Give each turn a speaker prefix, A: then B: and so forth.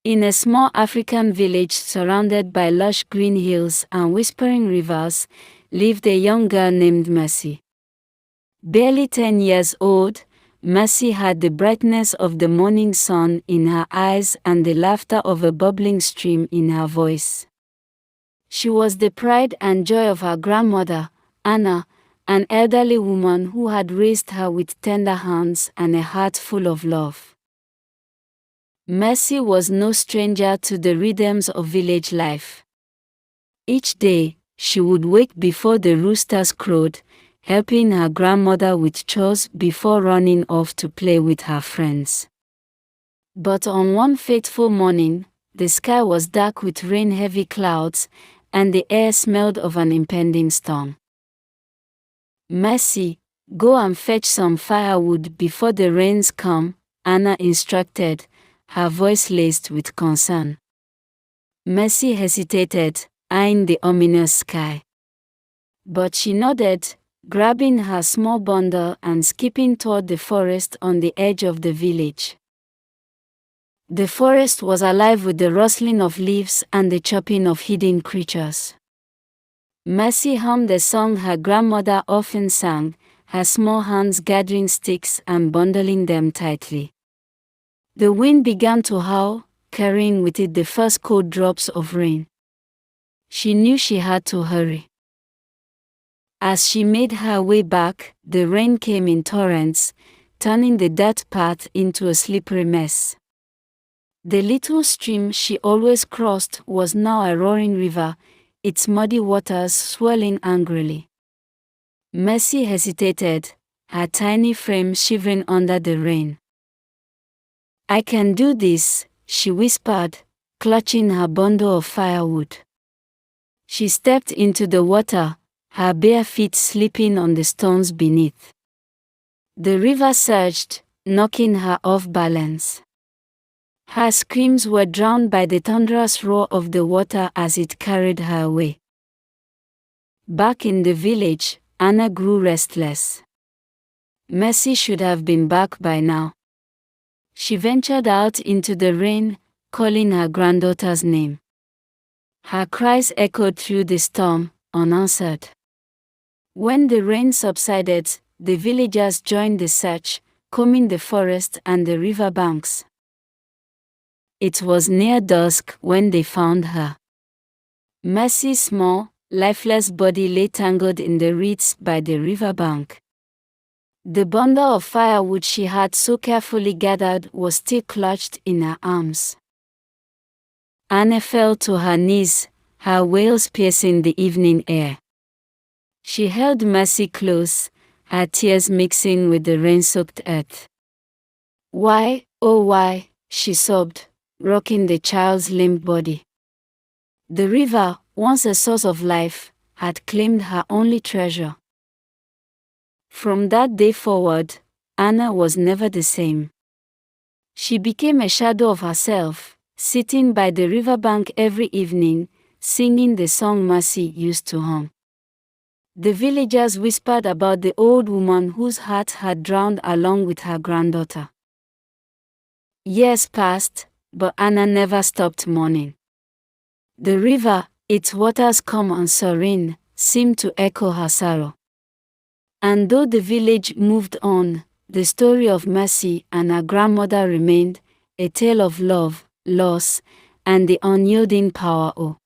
A: In a small African village surrounded by lush green hills and whispering rivers, lived a young girl named Mercy. Barely 10 years old, Mercy had the brightness of the morning sun in her eyes and the laughter of a bubbling stream in her voice. She was the pride and joy of her grandmother, Annah, an elderly woman who had raised her with tender hands and a heart full of love. Mercy was no stranger to the rhythms of village life. Each day, she would wake before the roosters crowed, helping her grandmother with chores before running off to play with her friends. But on one fateful morning, the sky was dark with rain-heavy clouds, and the air smelled of an impending storm. "Mercy, go and fetch some firewood before the rains come," Annah instructed, her voice laced with concern. Mercy hesitated, eyeing the ominous sky. But she nodded, grabbing her small bundle and skipping toward the forest on the edge of the village. The forest was alive with the rustling of leaves and the chopping of hidden creatures. Mercy hummed a song her grandmother often sang, her small hands gathering sticks and bundling them tightly. The wind began to howl, carrying with it the first cold drops of rain. She knew she had to hurry. As she made her way back, the rain came in torrents, turning the dirt path into a slippery mess. The little stream she always crossed was now a roaring river, its muddy waters swirling angrily. Mercy hesitated, her tiny frame shivering under the rain. "I can do this," she whispered, clutching her bundle of firewood. She stepped into the water, her bare feet slipping on the stones beneath. The river surged, knocking her off balance. Her screams were drowned by the thunderous roar of the water as it carried her away. Back in the village, Annah grew restless. Mercy should have been back by now. She ventured out into the rain, calling her granddaughter's name. Her cries echoed through the storm, unanswered. When the rain subsided, the villagers joined the search, combing the forest and the river banks. It was near dusk when they found her. Mercy's small, lifeless body lay tangled in the reeds by the riverbank. The bundle of firewood she had so carefully gathered was still clutched in her arms. Annah fell to her knees, her wails piercing the evening air. She held Mercy close, her tears mixing with the rain-soaked earth. "Why, oh why," she sobbed, rocking the child's limp body. The river, once a source of life, had claimed her only treasure. From that day forward, Annah was never the same. She became a shadow of herself, sitting by the riverbank every evening, singing the song Mercy used to hum. The villagers whispered about the old woman whose heart had drowned along with her granddaughter. Years passed, but Annah never stopped mourning. The river, its waters calm and serene, seemed to echo her sorrow. And though the village moved on, the story of Mercy and her grandmother remained, a tale of love, loss, and the unyielding power of